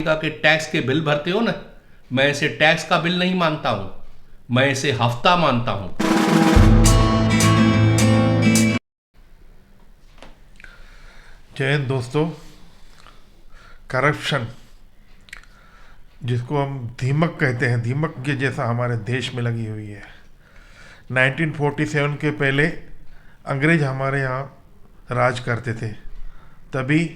के टैक्स के बिल भरते हो ना, मैं इसे टैक्स का बिल नहीं मानता हूं, मैं इसे हफ्ता मानता हूं। जय हिंद दोस्तों। करप्शन, जिसको हम दीमक कहते हैं, दीमक के जैसा हमारे देश में लगी हुई है। 1947 के पहले अंग्रेज हमारे यहाँ राज करते थे, तभी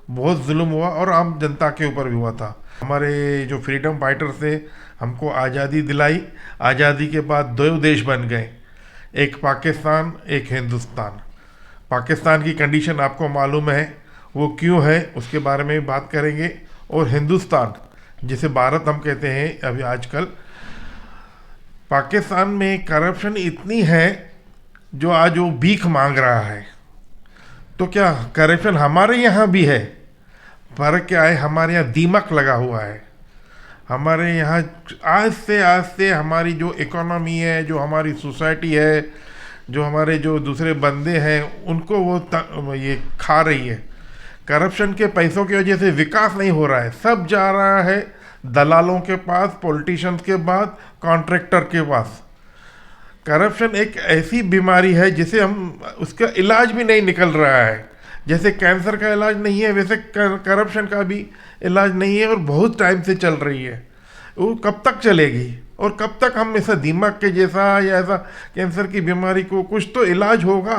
बहुत जुल्म हुआ और आम जनता के ऊपर भी हुआ था। हमारे जो फ्रीडम फाइटर थे, हमको आज़ादी दिलाई। आज़ादी के बाद दो देश बन गए, एक पाकिस्तान, एक हिंदुस्तान। पाकिस्तान की कंडीशन आपको मालूम है, वो क्यों है उसके बारे में भी बात करेंगे। और हिंदुस्तान, जिसे भारत हम कहते हैं अभी आजकल, पाकिस्तान में करप्शन इतनी है जो आज वो भीख मांग रहा है। तो क्या करप्शन हमारे यहाँ भी है? फर्क क्या है, हमारे यहाँ दीमक लगा हुआ है। हमारे यहाँ आस्ते आस्ते हमारी जो इकोनॉमी है, जो हमारी सोसाइटी है, जो हमारे जो दूसरे बंदे हैं, उनको ये खा रही है। करप्शन के पैसों की वजह से विकास नहीं हो रहा है, सब जा रहा है दलालों के पास, पॉलिटिशियंस के बाद, कॉन्ट्रैक्टर के पास। करप्शन एक ऐसी बीमारी है जिसे हम, उसका इलाज भी नहीं निकल रहा है। जैसे कैंसर का इलाज नहीं है, वैसे करप्शन का भी इलाज नहीं है, और बहुत टाइम से चल रही है। वो कब तक चलेगी और कब तक हम ऐसा दीमक के जैसा या ऐसा कैंसर की बीमारी को, कुछ तो इलाज होगा।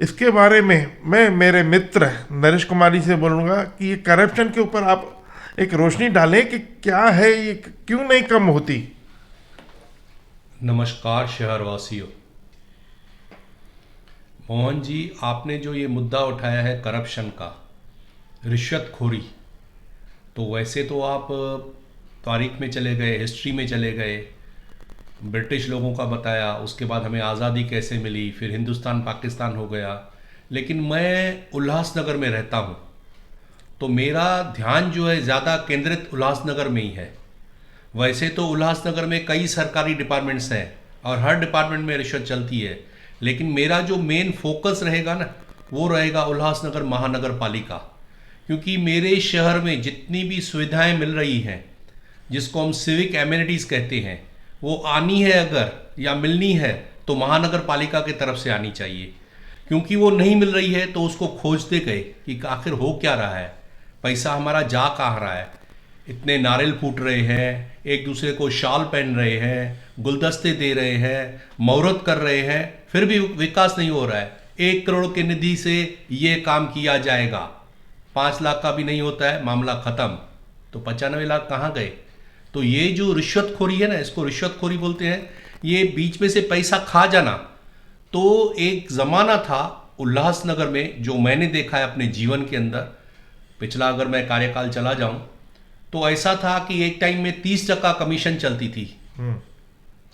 इसके बारे में मैं मेरे मित्र नरेश कुमार जी से बोलूँगा कि ये करप्शन के ऊपर आप एक रोशनी डालें कि क्या है ये, क्यों नहीं कम होती। नमस्कार शहरवासियों। मोहन जी, आपने जो ये मुद्दा उठाया है करप्शन का, रिश्वतखोरी, तो वैसे तो आप तारीख में चले गए, हिस्ट्री में चले गए, ब्रिटिश लोगों का बताया, उसके बाद हमें आज़ादी कैसे मिली, फिर हिंदुस्तान पाकिस्तान हो गया। लेकिन मैं उल्लासनगर में रहता हूँ, तो मेरा ध्यान जो है ज़्यादा केंद्रित उल्लासनगर में ही है। वैसे तो उल्लासनगर में कई सरकारी डिपार्टमेंट्स हैं और हर डिपार्टमेंट में रिश्वत चलती है, लेकिन मेरा जो मेन फोकस रहेगा ना, वो रहेगा उल्लासनगर महानगर पालिका। क्योंकि मेरे शहर में जितनी भी सुविधाएं मिल रही हैं, जिसको हम सिविक एमिनिटीज़ कहते हैं, वो आनी है अगर या मिलनी है तो महानगर पालिका की तरफ से आनी चाहिए। क्योंकि वो नहीं मिल रही है तो उसको खोजते गए कि आखिर हो क्या रहा है, पैसा हमारा जा कहाँ रहा है। इतने नारियल फूट रहे हैं, एक दूसरे को शाल पहन रहे हैं, गुलदस्ते दे रहे हैं, मुहूर्त कर रहे हैं, फिर भी विकास नहीं हो रहा है। 1 करोड़ के निधि से ये काम किया जाएगा, 5 लाख का भी नहीं होता है, मामला खत्म। तो 95 लाख कहाँ गए? तो ये जो रिश्वतखोरी है ना, इसको रिश्वतखोरी बोलते हैं। ये बीच में से पैसा खा जाना। तो एक ज़माना था उल्लासनगर में, जो मैंने देखा है अपने जीवन के अंदर, पिछला अगर मैं कार्यकाल चला जाऊं, तो ऐसा था कि एक टाइम में 30% कमीशन चलती थी।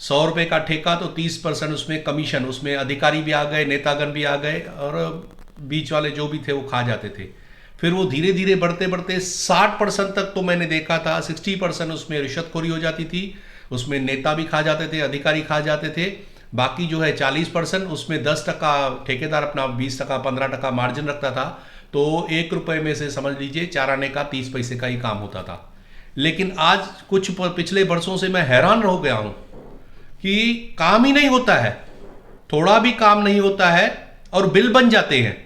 100 रुपये का ठेका तो 30% उसमें कमीशन, उसमें अधिकारी भी आ गए, नेतागण भी आ गए, और बीच वाले जो भी थे वो खा जाते थे। फिर वो धीरे धीरे बढ़ते बढ़ते 60% तक तो मैंने देखा था, 60% उसमें रिश्वतखोरी हो जाती थी, उसमें नेता भी खा जाते थे, अधिकारी खा जाते थे। बाकी जो है 40%, उसमें 10% ठेकेदार अपना 20% 15% मार्जिन रखता था। तो 1 रुपये में से समझ लीजिए 4 आने का 30 पैसे का ही काम होता था। लेकिन आज कुछ पिछले वर्षों से मैं हैरान रह गया हूं कि काम ही नहीं होता है, थोड़ा भी काम नहीं होता है, और बिल बन जाते हैं,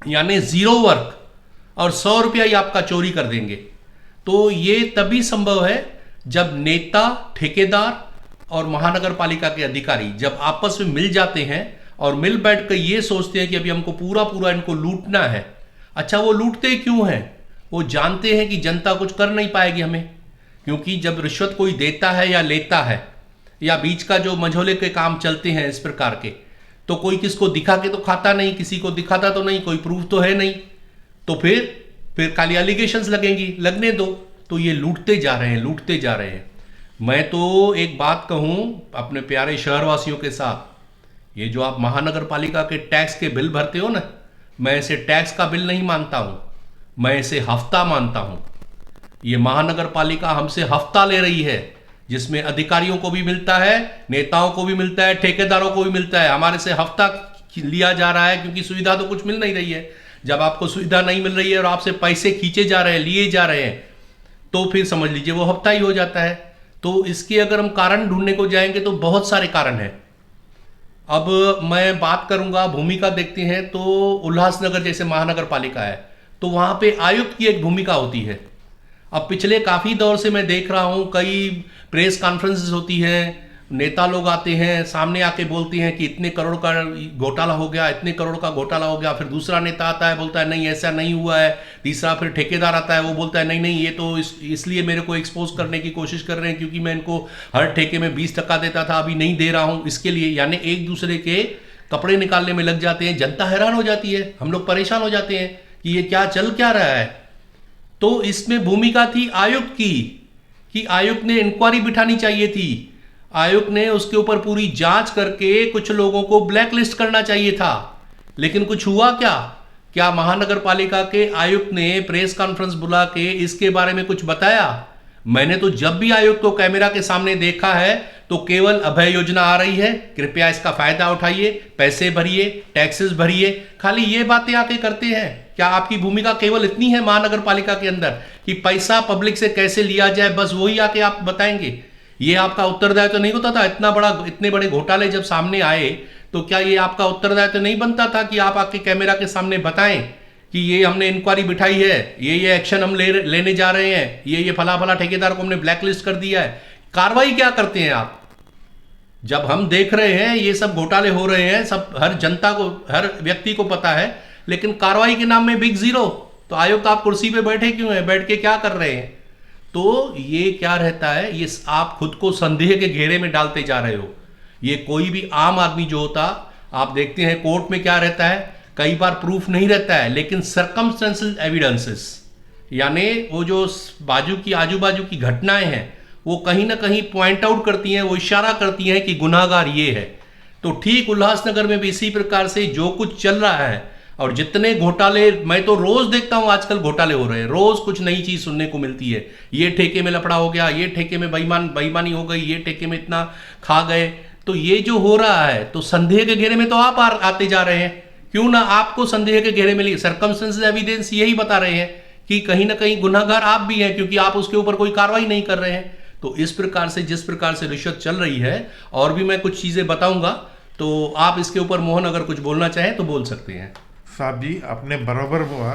यानी जीरो वर्क, और 100 रुपया ही आपका चोरी कर देंगे। तो ये तभी संभव है जब नेता, ठेकेदार और महानगर पालिका के अधिकारी जब आपस में मिल जाते हैं और मिल बैठ कर ये सोचते हैं कि अभी हमको पूरा पूरा इनको लूटना है। अच्छा, वो लूटते क्यों हैं? वो जानते हैं कि जनता कुछ कर नहीं पाएगी हमें। क्योंकि जब रिश्वत कोई देता है या लेता है, या बीच का जो मझोले के काम चलते हैं इस प्रकार के, तो कोई किसको दिखा के तो खाता नहीं, किसी को दिखाता तो नहीं, कोई प्रूफ तो है नहीं। तो फिर खाली एलिगेशंस लगेंगी, लगने दो। तो ये लूटते जा रहे हैं, लूटते जा रहे हैं। मैं तो एक बात कहूं अपने प्यारे शहरवासियों के साथ, ये जो आप महानगर पालिका के टैक्स के बिल भरते हो ना, मैं इसे टैक्स का बिल नहीं मानता हूं, मैं इसे हफ्ता मानता हूं। ये महानगर पालिका हमसे हफ्ता ले रही है, जिसमें अधिकारियों को भी मिलता है, नेताओं को भी मिलता है, ठेकेदारों को भी मिलता है। हमारे से हफ्ता लिया जा रहा है क्योंकि सुविधा तो कुछ मिल नहीं रही है। जब आपको सुविधा नहीं मिल रही है और आपसे पैसे खींचे जा रहे हैं, लिए जा रहे हैं, तो फिर समझ लीजिए वो हफ्ता ही हो जाता है। तो इसके अगर हम कारण ढूंढने को जाएंगे तो बहुत सारे कारण हैं। अब मैं बात करूंगा, भूमिका देखते हैं तो उल्लासनगर जैसे महानगर पालिका है, तो वहां पे आयुक्त की एक भूमिका होती है। अब पिछले काफ़ी दौर से मैं देख रहा हूँ, कई प्रेस कॉन्फ्रेंसेस होती हैं, नेता लोग आते हैं, सामने आके बोलते हैं कि इतने करोड़ का घोटाला हो गया, इतने करोड़ का घोटाला हो गया। फिर दूसरा नेता आता है, बोलता है नहीं ऐसा नहीं हुआ है। तीसरा फिर ठेकेदार आता है, वो बोलता है नहीं नहीं ये तो इसलिए मेरे को एक्सपोज करने की कोशिश कर रहे हैं क्योंकि मैं इनको हर ठेके में 20% देता था, अभी नहीं दे रहा हूँ इसके लिए। यानी एक दूसरे के कपड़े निकालने में लग जाते हैं। जनता हैरान हो जाती है, हम लोग परेशान हो जाते हैं कि ये क्या चल क्या रहा है। तो इसमें भूमिका थी आयुक्त की कि आयुक्त ने इंक्वायरी बिठानी चाहिए थी। आयुक्त ने उसके ऊपर पूरी जांच करके कुछ लोगों को ब्लैक लिस्ट करना चाहिए था। लेकिन कुछ हुआ क्या? क्या महानगर पालिका के आयुक्त ने प्रेस कॉन्फ्रेंस बुला के इसके बारे में कुछ बताया? मैंने तो जब भी आयुक्त को कैमरा के सामने देखा है तो केवल अभय योजना आ रही है, कृपया इसका फायदा उठाइए, पैसे भरिए, टैक्सेस भरिए, खाली ये बातें आके करते हैं। क्या आपकी भूमिका केवल इतनी है महानगर पालिका के अंदर कि पैसा पब्लिक से कैसे लिया जाए, बस वही आके आप बताएंगे? ये आपका उत्तरदायित्व तो नहीं होता था? इतने बड़े घोटाले जब सामने आए तो क्या ये आपका उत्तरदायित्व तो नहीं बनता था कि आप आके कैमरा के सामने बताएं कि ये हमने इंक्वायरी बिठाई है, ये एक्शन हम लेने जा रहे हैं, ये फला फला ठेकेदार को हमने ब्लैकलिस्ट कर दिया है? कार्रवाई क्या करते हैं आप? जब हम देख रहे हैं ये सब घोटाले हो रहे हैं, सब हर जनता को, हर व्यक्ति को पता है, लेकिन कार्रवाई के नाम में बिग जीरो। तो आयुक्त आप कुर्सी पे बैठे क्यों हैं? बैठ के क्या कर रहे हैं? तो ये क्या रहता है, ये आप खुद को संदेह के घेरे में डालते जा रहे हो। ये कोई भी आम आदमी जो होता, आप देखते हैं कोर्ट में क्या रहता है, कई बार प्रूफ नहीं रहता है, लेकिन सर्कमस्टेंशियल एविडेंसेस, यानी वो जो बाजू की आजू बाजू की घटनाएं हैं वो कहीं ना कहीं पॉइंट आउट करती हैं, वो इशारा करती हैं कि गुनाहगार ये है। तो ठीक उल्लासनगर में भी इसी प्रकार से जो कुछ चल रहा है, और जितने घोटाले मैं तो रोज देखता हूं, आजकल घोटाले हो रहे हैं, रोज कुछ नई चीज सुनने को मिलती है। ये ठेके में लफड़ा हो गया, ये ठेके में बेईमानी हो गई, ये ठेके में इतना खा गए। तो ये जो हो रहा है, तो संदेह के घेरे में तो आप आते जा रहे हैं। क्यों ना आपको संदेह के घेरे में सर्कमस्टेंशियल एविडेंस यही बता रहे हैं कि कहीं ना कहीं गुनाहगार आप भी हैं, क्योंकि आप उसके ऊपर कोई कार्रवाई नहीं कर रहे हैं। तो इस प्रकार से, जिस प्रकार से रिश्वत चल रही है, और भी मैं कुछ चीजें बताऊंगा, तो आप इसके ऊपर मोहन अगर कुछ बोलना चाहें तो बोल सकते हैं। साहब जी, आपने बराबर हुआ।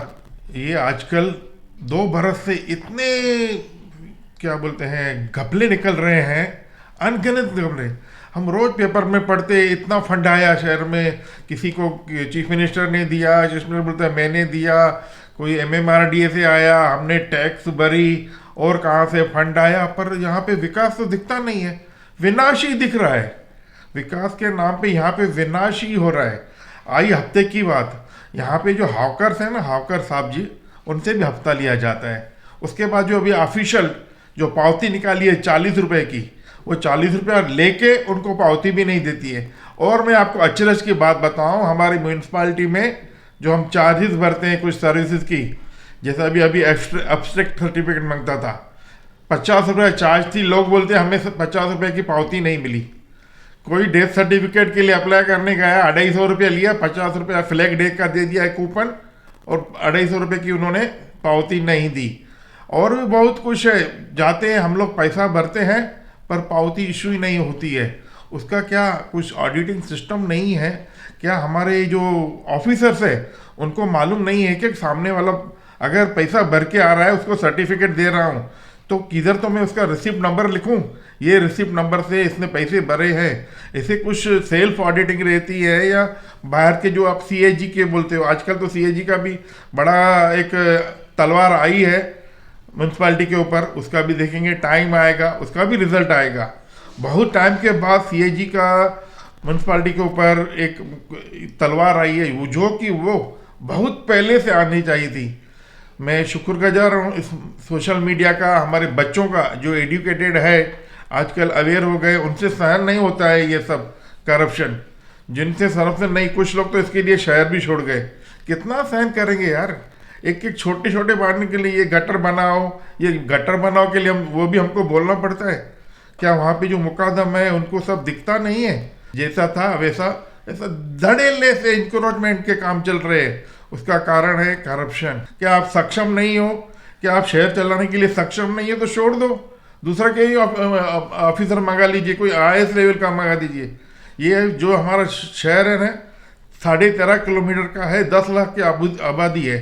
ये आजकल 2 बरस से इतने क्या बोलते हैं घपले निकल रहे हैं, अनगिनत घपले। हम रोज पेपर में पढ़ते, इतना फंड आया शहर में, किसी को चीफ मिनिस्टर ने दिया, चीफ मिनिस्टर बोलता है मैंने दिया, कोई MMRDA से आया, हमने टैक्स भरी, और कहाँ से फंड आया। पर यहाँ पे विकास तो दिखता नहीं है, विनाश ही दिख रहा है। विकास के नाम पे यहाँ पे विनाश ही हो रहा है। आई हफ्ते की बात, यहाँ पे जो हॉकर्स हैं ना, हॉकर साहब जी, उनसे भी हफ्ता लिया जाता है। उसके बाद जो अभी ऑफिशियल जो पावती निकाली है 40 रुपये की, वो 40 रुपया लेके उनको पावती भी नहीं देती है। और मैं आपको अचरज की बात बताऊं, हमारी म्यूनसिपालिटी में जो हम चार्जेस भरते हैं कुछ सर्विसेज की, जैसा अभी एब्स्ट्रैक्ट सर्टिफिकेट मांगता था, 50 रुपये चार्ज थी। लोग बोलते हैं हमें 50 रुपये की पावती नहीं मिली। कोई डेथ सर्टिफिकेट के लिए अप्लाई करने गया, 250 रुपया लिया, 50 रुपया फ्लैग डे का दे दिया कूपन, और 250 रुपये की उन्होंने पावती नहीं दी। और भी बहुत कुछ है, जाते हैं हम लोग, पैसा भरते हैं, पर पावती इशू ही नहीं होती है। उसका क्या कुछ ऑडिटिंग सिस्टम नहीं है क्या? हमारे जो ऑफिसर्स है उनको मालूम नहीं है कि सामने वाला अगर पैसा भर के आ रहा है, उसको सर्टिफिकेट दे रहा हूँ, तो किधर तो मैं उसका रिसिप्ट नंबर लिखूं, ये रिसिप्ट नंबर से इसने पैसे भरे हैं। ऐसे कुछ सेल्फ ऑडिटिंग रहती है, या बाहर के जो आप CAG के बोलते हो, आजकल तो CAG का भी बड़ा एक तलवार आई है म्यूनसिपालिटी के ऊपर, उसका भी देखेंगे, टाइम आएगा, उसका भी रिजल्ट आएगा। बहुत टाइम के बाद CAG का म्यूनसिपालिटी के ऊपर एक तलवार आई है, वो जो कि वो बहुत पहले से आनी चाहिए थी। मैं शुक्रगुजार हूँ इस सोशल मीडिया का, हमारे बच्चों का जो एजुकेटेड है, आजकल अवेयर हो गए, उनसे सहन नहीं होता है ये सब करप्शन, जिनसे सरप्शन नहीं। कुछ लोग तो इसके लिए शहर भी छोड़ गए। कितना सहन करेंगे यार? एक एक छोटे छोटे बांटने के लिए ये गटर बनाओ, ये गटर बनाओ के लिए वो भी हमको बोलना पड़ता है क्या? वहाँ पे जो मुकादम है उनको सब दिखता नहीं है? जैसा था वैसा ऐसा धड़ेले से इंक्रोचमेंट के काम चल रहे हैं। उसका कारण है करप्शन। क्या आप सक्षम नहीं हो, क्या आप शहर चलाने के लिए सक्षम नहीं है तो छोड़ दो, दूसरा कोई ऑफिसर मंगा लीजिए, कोई IAS लेवल का मंगा दीजिए। ये जो हमारा शहर है ना 13.5 किलोमीटर का है, 10 लाख की आबादी है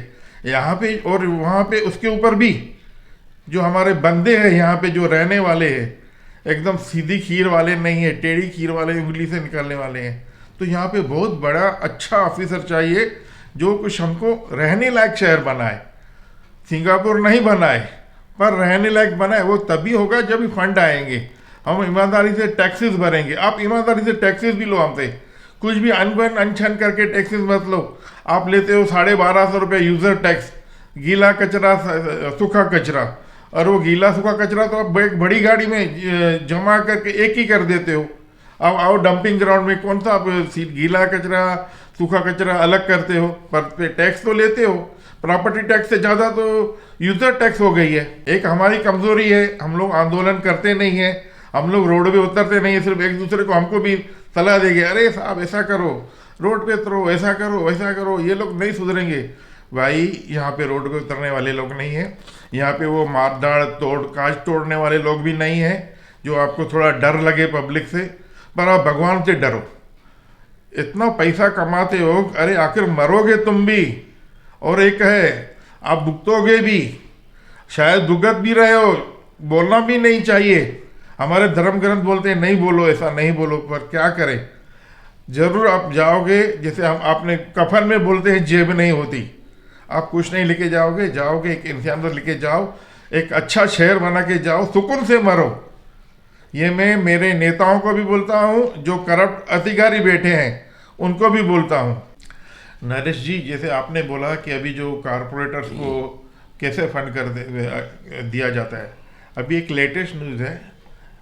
यहाँ पे, और वहाँ पे उसके ऊपर भी जो हमारे बंदे हैं यहाँ पे जो रहने वाले हैं एकदम सीधी खीर वाले नहीं है, टेढ़ी खीर वाले, उंगली से निकालने वाले हैं। तो यहाँ पे बहुत बड़ा अच्छा ऑफिसर चाहिए जो कुछ हमको रहने लायक शहर बनाए, सिंगापुर नहीं बनाए पर रहने लायक बनाए। वो तभी होगा जब भी फंड आएंगे, हम ईमानदारी से टैक्सेस भरेंगे। आप ईमानदारी से टैक्सेस भी लो हमसे, कुछ भी अनबन अनछन करके टैक्सेस मत लो। आप लेते हो 1250 रुपये यूज़र टैक्स, गीला कचरा सूखा कचरा, और वो गीला सूखा कचरा तो आप एक बड़ी गाड़ी में जमा करके एक ही कर देते हो। अब आओ डंपिंग ग्राउंड में कौन सा आप गीला कचरा सूखा कचरा अलग करते हो, पर टैक्स तो लेते हो। प्रॉपर्टी टैक्स से ज़्यादा तो यूज़र टैक्स हो गई है। एक हमारी कमज़ोरी है, हम लोग आंदोलन करते नहीं हैं, हम लोग रोड पे उतरते नहीं है, सिर्फ एक दूसरे को हमको भी सलाह देंगे, अरे साहब ऐसा करो, रोड पे उतरो, ऐसा करो वैसा करो। ये लोग नहीं सुधरेंगे भाई। यहाँ पे रोड पे उतरने वाले लोग नहीं हैं, यहाँ पे वो मारदाड़ कांच तोड़ने वाले लोग भी नहीं हैं जो आपको थोड़ा डर लगे पब्लिक से। पर आप भगवान से डरो, इतना पैसा कमाते हो, अरे आखिर मरोगे तुम भी, और एक है आप भुगतोगे भी, शायद भुगत भी रहे हो, बोलना भी नहीं चाहिए। हमारे धर्म ग्रंथ बोलते हैं नहीं बोलो, ऐसा नहीं बोलो, पर क्या करें, जरूर आप जाओगे। जैसे हम आपने कफन में बोलते हैं जेब नहीं होती, आप कुछ नहीं लेके जाओगे, एक इंसान तो लेके जाओ, एक अच्छा शहर बना के जाओ, सुकून से मरो। ये मैं मेरे नेताओं को भी बोलता हूँ, जो करप्ट अधिकारी बैठे हैं उनको भी बोलता हूँ। नरेश जी, जैसे आपने बोला कि अभी जो कारपोरेटर्स को कैसे फंड दिया जाता है, अभी एक लेटेस्ट न्यूज़ है,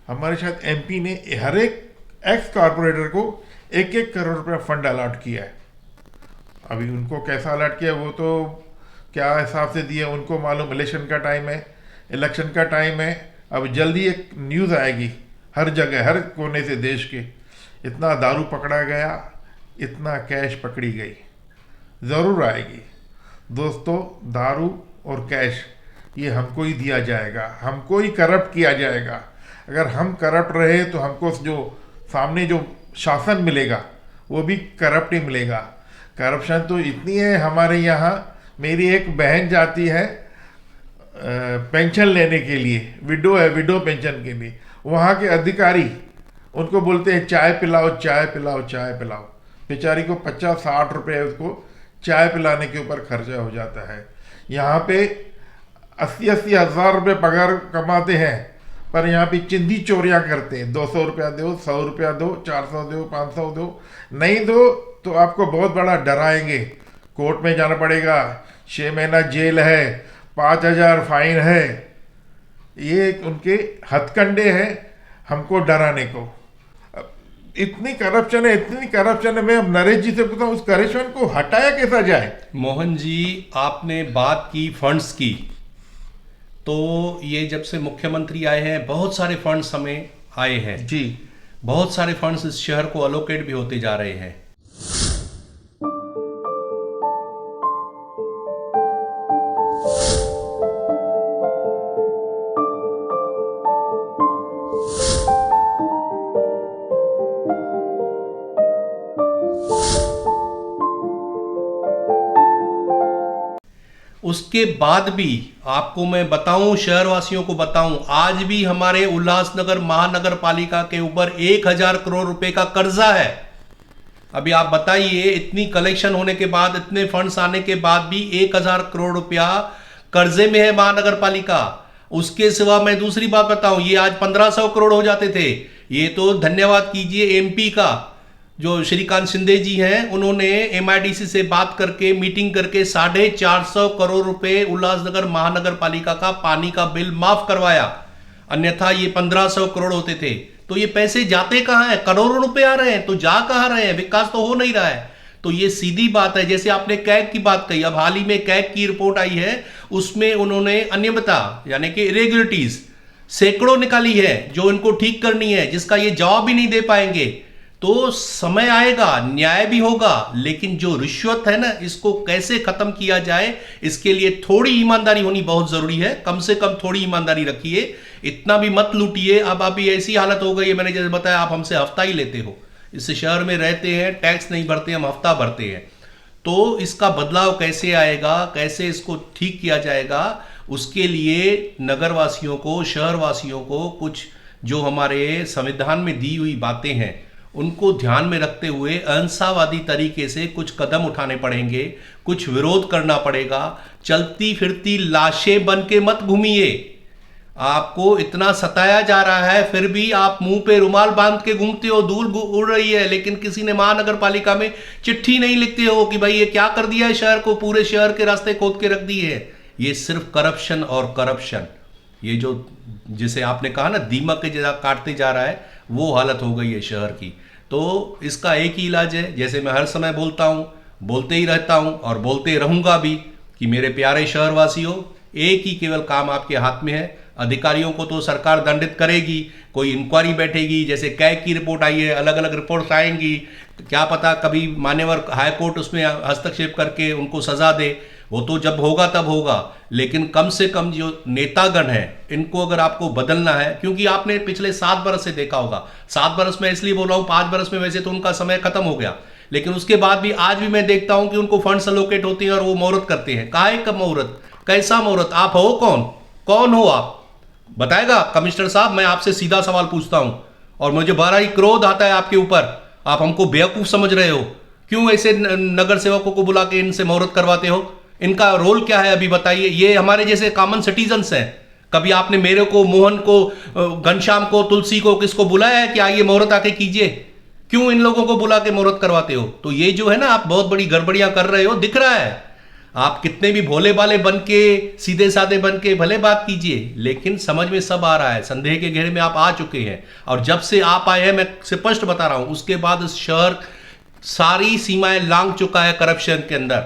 हमारे साथ MP ने हर एक एक्स कारपोरेटर को 1-1 करोड़ रुपया फंड अलॉट किया है। अभी उनको कैसा अलॉट किया वो तो क्या हिसाब से दिया उनको मालूम, इलेक्शन का टाइम है। अब जल्दी एक न्यूज़ आएगी हर जगह, हर कोने से देश के, इतना दारू पकड़ा गया, इतना कैश पकड़ी गई, ज़रूर आएगी। दोस्तों, दारू और कैश ये हमको ही दिया जाएगा, हमको ही करप्ट किया जाएगा। अगर हम करप्ट रहे तो हमको जो सामने जो शासन मिलेगा वो भी करप्ट ही मिलेगा। करप्शन तो इतनी है हमारे यहाँ, मेरी एक बहन जाती है पेंशन लेने के लिए, विडो है, विडो पेंशन के लिए, वहाँ के अधिकारी उनको बोलते हैं चाय पिलाओ, चाय पिलाओ, चाय पिलाओ। बेचारी को 50-60 रुपये उसको चाय पिलाने के ऊपर खर्चा हो जाता है। यहाँ पे 80-80 हज़ार रुपये पगार कमाते हैं, पर यहाँ पे चिंदी चोरियाँ करते हैं। 200 रुपया दो, 100 रुपया दो, 400 दो, 500 दो, नहीं दो तो आपको बहुत बड़ा डराएंगे, कोर्ट में जाना पड़ेगा, 6 महीना जेल है, 5,000 फाइन है। ये उनके हथकंडे हैं हमको डराने को। इतनी करप्शन है, मैं अब नरेश जी से पूछता हूँ, उस करप्शन को हटाया कैसा जाए? मोहन जी, आपने बात की फंड्स की, तो ये जब से मुख्यमंत्री आए हैं बहुत सारे फंड्स हमें आए हैं जी, बहुत सारे फंड्स इस शहर को अलोकेट भी होते जा रहे हैं। उसके बाद भी आपको मैं बताऊं, शहरवासियों को बताऊं, आज भी हमारे उल्लासनगर महानगर पालिका के ऊपर 1,000 करोड़ रुपए का कर्जा है। अभी आप बताइए, इतनी कलेक्शन होने के बाद, इतने फंड्स आने के बाद भी 1,000 करोड़ रुपया कर्जे में है महानगर पालिका। उसके सिवा मैं दूसरी बात बताऊं, ये आज 1,500 करोड़ हो जाते थे। ये तो धन्यवाद कीजिए MP का, जो श्रीकांत शिंदे जी हैं, उन्होंने MIDC से बात करके, मीटिंग करके 450 करोड़ रुपए उल्लासनगर महानगर पालिका का पानी का बिल माफ करवाया। अन्यथा ये 1,500 करोड़ होते थे। तो ये पैसे जाते कहाँ हैं? करोड़ों रुपए आ रहे हैं तो जा कहाँ रहे हैं? विकास तो हो नहीं रहा है। तो ये सीधी बात है। जैसे आपने कैग की बात कही, अब हाल ही में कैग की रिपोर्ट आई है, उसमें उन्होंने अनियमितता यानी कि इरेगुलरिटीज सैकड़ों निकाली है जो इनको ठीक करनी है, जिसका ये जवाब भी नहीं दे पाएंगे। तो समय आएगा, न्याय भी होगा, लेकिन जो रिश्वत है ना, इसको कैसे खत्म किया जाए, इसके लिए थोड़ी ईमानदारी होनी बहुत जरूरी है। कम से कम थोड़ी ईमानदारी रखिए, इतना भी मत लूटिए। अब अभी ऐसी हालत हो गई है, मैंने जैसे बताया, आप हमसे हफ्ता ही लेते हो, इस शहर में रहते हैं, टैक्स नहीं भरते, हम हफ्ता भरते हैं। तो इसका बदलाव कैसे आएगा, कैसे इसको ठीक किया जाएगा, उसके लिए नगरवासियों को, शहरवासियों को कुछ जो हमारे संविधान में दी हुई बातें हैं उनको ध्यान में रखते हुए अहिंसावादी तरीके से कुछ कदम उठाने पड़ेंगे, कुछ विरोध करना पड़ेगा। चलती फिरती लाशें बन के मत घूमिए। आपको इतना सताया जा रहा है, फिर भी आप मुंह पे रुमाल बांध के घूमते हो, धूल उड़ रही है, लेकिन किसी ने महानगर पालिका में चिट्ठी नहीं लिखते हो कि भाई ये क्या कर दिया है शहर को, पूरे शहर के रास्ते खोद के रख दिए है। ये सिर्फ करप्शन और करप्शन, ये जो जिसे आपने कहा ना दीमक के जगह काटते जा रहा है, वो हालत हो गई है शहर की। तो इसका एक ही इलाज है, जैसे मैं हर समय बोलता हूँ, बोलते ही रहता हूँ और बोलते रहूँगा भी, कि मेरे प्यारे शहरवासियों, एक ही केवल काम आपके हाथ में है। अधिकारियों को तो सरकार दंडित करेगी, कोई इंक्वायरी बैठेगी, जैसे कैग की रिपोर्ट आई है, अलग अलग रिपोर्ट्स आएंगी, क्या पता कभी मान्यवर हाई कोर्ट उसमें हस्तक्षेप करके उनको सजा दे, वो तो जब होगा तब होगा। लेकिन कम से कम जो नेतागण हैं, इनको अगर आपको बदलना है, क्योंकि आपने पिछले 7 बरस से देखा होगा, 7 बरस में इसलिए बोल रहा हूँ, 5 बरस में वैसे तो उनका समय खत्म हो गया, लेकिन उसके बाद भी आज भी मैं देखता हूं कि उनको फंड्स अलोकेट होते हैं और वो मुहूर्त करते हैं। काहे का मुहूर्त, कैसा मुहूर्त? आप हो कौन हो आप? बताएगा कमिश्नर साहब? मैं आपसे सीधा सवाल पूछता हूं, और मुझे बड़ा ही क्रोध आता है आपके ऊपर। आप हमको बेवकूफ समझ रहे हो, क्यों ऐसे नगर सेवकों को बुला के इनसे मुहूर्त करवाते हो? इनका रोल क्या है अभी बताइए? ये हमारे जैसे कॉमन सिटीजन्स हैं। कभी आपने मेरे को, मोहन को, घनश्याम को, तुलसी को, किसको बुलाया है कि आइए मुहूर्त आके कीजिए? क्यों इन लोगों को बुला के मुहूर्त करवाते हो? तो ये जो है ना, आप बहुत बड़ी गड़बड़ियां कर रहे हो, दिख रहा है। आप कितने भी भोले भाले बन के, सीधे साधे बन के भले बात कीजिए, लेकिन समझ में सब आ रहा है, संदेह के घेरे में आप आ चुके हैं। और जब से आप आए हैं, मैं स्पष्ट बता रहा हूं, उसके बाद इस शहर सारी सीमाएं लांघ चुका है करप्शन के अंदर,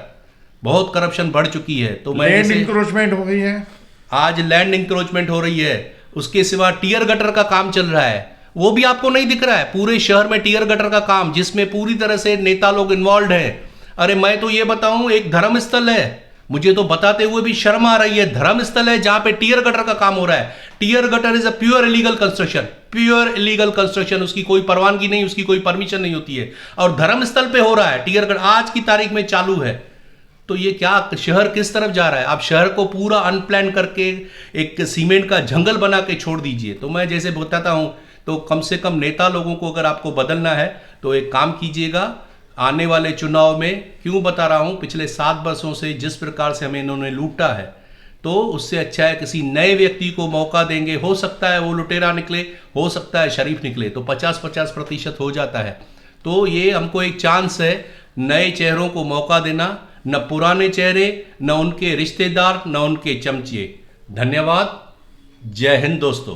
बहुत करप्शन बढ़ चुकी है। तो मैं लैंड इंक्रोचमेंट हो गई है, आज लैंड इंक्रोचमेंट हो रही है। उसके सिवा टीयर गटर का काम चल रहा है, वो भी आपको नहीं दिख रहा है। पूरे शहर में टीयर गटर का काम, जिसमें पूरी तरह से नेता लोग इन्वॉल्व हैं। अरे मैं तो ये बताऊं, एक धर्म स्थल है, मुझे तो बताते हुए भी शर्म आ रही है, धर्म स्थल है जहां पे टीयर गटर का काम हो रहा है। Tier gutter is a pure illegal construction, pure illegal construction, उसकी कोई परवानगी नहीं, उसकी कोई परमिशन नहीं होती है, और धर्म स्थल पे हो रहा है टीयर गटर, आज की तारीख में चालू है। तो ये क्या, शहर किस तरफ जा रहा है? आप शहर को पूरा अनप्लान करके एक सीमेंट का जंगल बना के छोड़ दीजिए। तो मैं जैसे बताता हूं, तो कम से कम नेता लोगों को अगर आपको बदलना है तो एक काम कीजिएगा, आने वाले चुनाव में, क्यों बता रहा हूं, पिछले 7 वर्षों से जिस प्रकार से हमें इन्होंने लूटा है, तो उससे अच्छा है किसी नए व्यक्ति को मौका देंगे। हो सकता है वो लुटेरा निकले, हो सकता है शरीफ निकले, तो 50-50% हो जाता है। तो ये हमको एक चांस है नए चेहरों को मौका देना, न पुराने चेहरे, न उनके रिश्तेदार, न उनके चमचे। धन्यवाद। जय हिंद दोस्तों।